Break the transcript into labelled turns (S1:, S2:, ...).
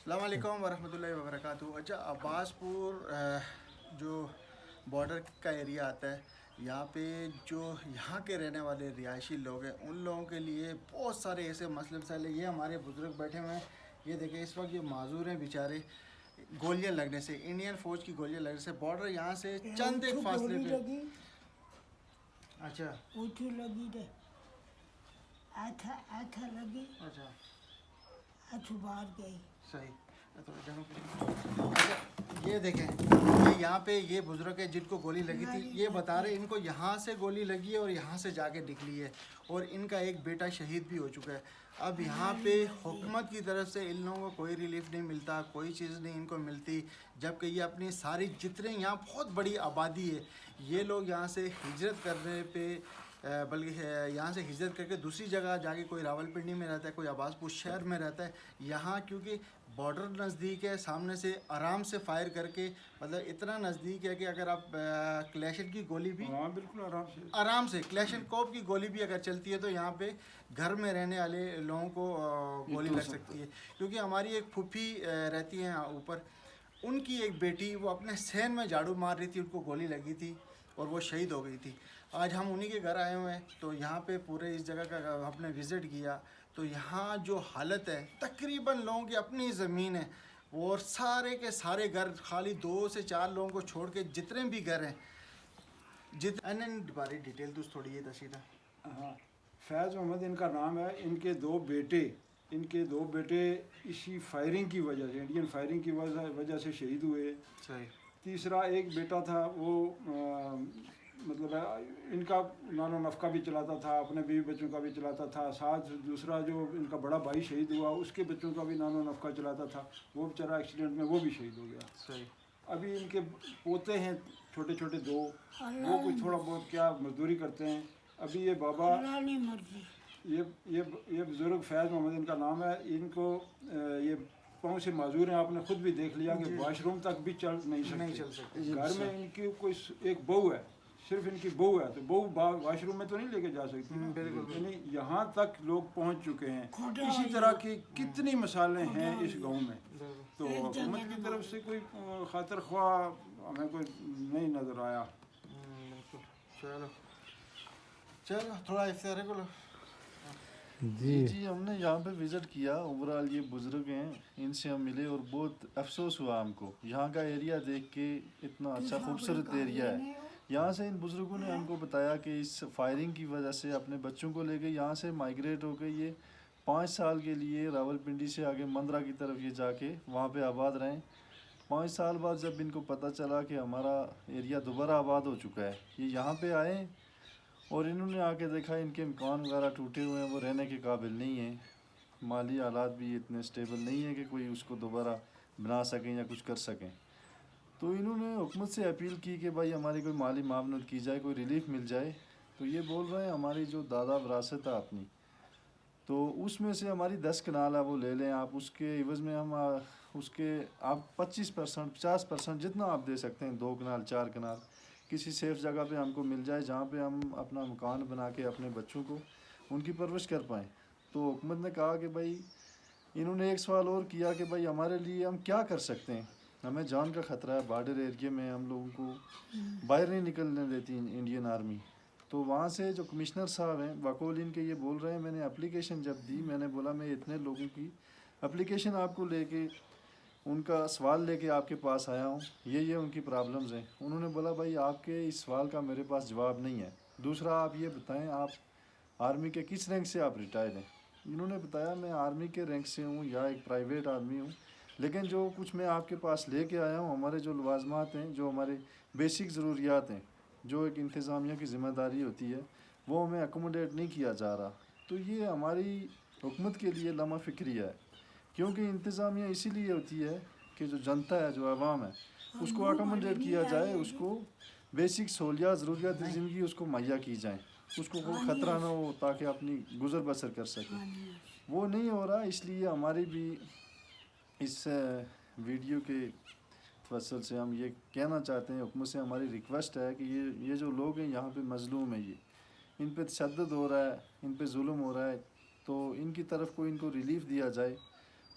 S1: السلام علیکم ورحمۃ اللہ وبرکاتہ۔ اچھا، عباس پور جو بارڈر کا ایریا آتا ہے، یہاں پہ جو یہاں کے رہنے والے رہائشی لوگ ہیں ان لوگوں کے لیے بہت سارے ایسے مسائل ہیں۔ یہ ہمارے بزرگ بیٹھے ہوئے ہیں، یہ دیکھیں اس وقت یہ معذور ہیں بیچارے گولیاں لگنے سے، انڈین فوج کی گولیاں لگنے سے۔ بارڈر یہاں سے چند ایک فاصلے پہ۔ اچھا
S2: لگی
S1: اچھا
S2: باہر گئی
S1: صحیح۔ اچھا یہ دیکھیں، یہ یہاں پہ یہ بزرگ ہے جن کو گولی لگی تھی، یہ بتا رہے ان کو یہاں سے گولی لگی ہے اور یہاں سے جا کے نکلی ہے، اور ان کا ایک بیٹا شہید بھی ہو چکا ہے۔ اب یہاں پہ حکومت کی طرف سے ان لوگوں کو کوئی ریلیف نہیں ملتا، کوئی چیز نہیں ان کو ملتی، جبکہ یہ اپنی ساری جتنے یہاں بہت بڑی آبادی ہے، یہ لوگ یہاں سے ہجرت کرنے پہ بلکہ یہاں سے ہجرت کر کے دوسری جگہ جا کے کوئی راول پنڈی میں رہتا ہے، کوئی عباس پور شہر میں رہتا ہے۔ یہاں کیونکہ بارڈر نزدیک ہے، سامنے سے آرام سے فائر کر کے، مطلب اتنا نزدیک ہے کہ اگر آپ کلیشن کی گولی بھی
S3: بالکل
S1: آرام سے کلیشن کوپ کی گولی بھی اگر چلتی ہے تو یہاں پہ گھر میں رہنے والے لوگوں کو گولی لگ سکتی ہے۔ کیونکہ ہماری ایک پھوپھی رہتی ہیں اوپر، ان کی ایک بیٹی وہ اپنے صحن میں جھاڑو مار رہی تھی، ان کو گولی لگی تھی اور وہ شہید ہو گئی تھی۔ آج ہم انہی کے گھر آئے ہوئے ہیں، تو یہاں پہ پورے اس جگہ کا ہم نے وزٹ کیا، تو یہاں جو حالت ہے تقریباً لوگوں کی اپنی زمین ہے، اور سارے کے سارے گھر خالی 2 سے 4 لوگوں کو چھوڑ کے جتنے بھی گھر ہیں بارے ڈیٹیل تو تھوڑی یہ تشیدہ۔
S3: ہاں، فیض محمد ان کا نام ہے۔ ان کے دو بیٹے اسی فائرنگ کی وجہ سے، انڈین فائرنگ کی وجہ سے شہید ہوئے۔
S1: صحیح۔
S3: تیسرا ایک بیٹا تھا، وہ مطلب ان کا نان و نفقہ بھی چلاتا تھا، اپنے بیوی بچوں کا بھی چلاتا تھا، ساتھ دوسرا جو ان کا بڑا بھائی شہید ہوا اس کے بچوں کا بھی نان و نفقہ چلاتا تھا، وہ بیچارہ ایکسیڈنٹ میں وہ بھی شہید ہو گیا۔
S1: صحیح۔
S3: ابھی ان کے پوتے ہیں چھوٹے چھوٹے 2، وہ کچھ تھوڑا بہت کیا مزدوری کرتے ہیں۔ ابھی یہ بابا، یہ بزرگ فیض محمد ان کا نام ہے، ان کو یہ پاؤں سے معذور ہیں، آپ نے خود بھی دیکھ لیا کہ واش روم تک بھی چل نہیں سکتے۔ گھر میں ان کی کوئی ایک بہو ہے، صرف ان کی بہو ہے، تو بہو واش روم میں تو نہیں لے کے جا سکتی، یعنی یہاں تک لوگ پہنچ چکے ہیں۔ اسی طرح کی کتنی مثالیں ہیں اس گاؤں میں، تو حکومت کی طرف سے کوئی خاطر خواہ ہمیں کوئی نہیں نظر آیا۔
S1: چلو تھوڑا افطار کو
S4: جی ہم نے یہاں پہ وزٹ کیا۔ اوورال یہ بزرگ ہیں، ان سے ہم ملے اور بہت افسوس ہوا ہم کو یہاں کا ایریا دیکھ کے، اتنا اچھا خوبصورت ایریا ہے۔ یہاں سے ان بزرگوں نے ہم کو بتایا کہ اس فائرنگ کی وجہ سے اپنے بچوں کو لے کے یہاں سے مائیگریٹ ہو کے یہ 5 سال کے لیے راول پنڈی سے آگے مندرہ کی طرف یہ جا کے وہاں پہ آباد رہیں۔ 5 سال بعد جب ان کو پتہ چلا کہ ہمارا ایریا دوبارہ آباد ہو چکا ہے، یہ یہاں پہ آئے اور انہوں نے آ کے دیکھا ان کے مکان وغیرہ ٹوٹے ہوئے ہیں، وہ رہنے کے قابل نہیں ہیں، مالی حالات بھی اتنے سٹیبل نہیں ہیں کہ کوئی اس کو دوبارہ بنا سکیں یا کچھ کر سکیں۔ تو انہوں نے حکومت سے اپیل کی کہ بھائی ہماری کوئی مالی معاونت کی جائے، کوئی ریلیف مل جائے۔ تو یہ بول رہے ہیں ہماری جو دادا وراثت ہے اپنی، تو اس میں سے ہماری 10 کنال ہے وہ لے لیں آپ، اس کے عوض میں ہم اس کے آپ 25% 50% جتنا آپ دے سکتے ہیں، 2 کنال 4 کنال کسی سیف جگہ پہ ہم کو مل جائے جہاں پہ ہم اپنا مکان بنا کے اپنے بچوں کو ان کی پرورش کر پائیں۔ تو حکومت نے کہا کہ بھائی، انہوں نے ایک سوال اور کیا کہ بھائی ہمارے لیے ہم کیا کر سکتے ہیں، ہمیں جان کا خطرہ ہے، بارڈر ایریا میں ہم لوگوں کو باہر نہیں نکلنے دیتی انڈین آرمی۔ تو وہاں سے جو کمشنر صاحب ہیں وقول ان کے یہ بول رہے ہیں، میں نے اپلیکیشن جب دی، میں نے بولا میں اتنے لوگوں کی اپلیکیشن آپ کو لے کے، ان کا سوال لے کے آپ کے پاس آیا ہوں، یہ ان کی پرابلمز ہیں۔ انہوں نے بولا بھائی آپ کے اس سوال کا میرے پاس جواب نہیں ہے، دوسرا آپ یہ بتائیں آپ آرمی کے کس رینک سے آپ ریٹائرڈ ہیں۔ انہوں نے بتایا میں آرمی کے رینک سے ہوں یا ایک پرائیویٹ آرمی ہوں، لیکن جو کچھ میں آپ کے پاس لے کے آیا ہوں، ہمارے جو لوازمات ہیں، جو ہمارے بیسک ضروریات ہیں، جو ایک انتظامیہ کی ذمہ داری ہوتی ہے، وہ ہمیں اکوموڈیٹ نہیں کیا جا رہا۔ تو یہ ہماری حکومت کے لیے لمحہ فکریہ ہے، کیونکہ انتظامیہ اسی لیے ہوتی ہے کہ جو جنتا ہے، جو عوام ہے، اس کو اکوموڈیٹ کیا جائے، اس کو بیسک سہولیات ضروریات زندگی اس کو مہیا کی جائیں، اس کو کوئی خطرہ نہ ہو تاکہ اپنی گزر بسر کر سکے۔ وہ نہیں ہو رہا، اس لیے ہماری بھی اس ویڈیو کے توسل سے ہم یہ کہنا چاہتے ہیں، حکومت سے ہماری ریکویسٹ ہے کہ یہ جو لوگ ہیں یہاں پہ مظلوم ہیں، یہ ان پہ تشدد ہو رہا ہے، ان پہ ظلم ہو رہا ہے، تو ان کی طرف کو ان کو ریلیف دیا جائے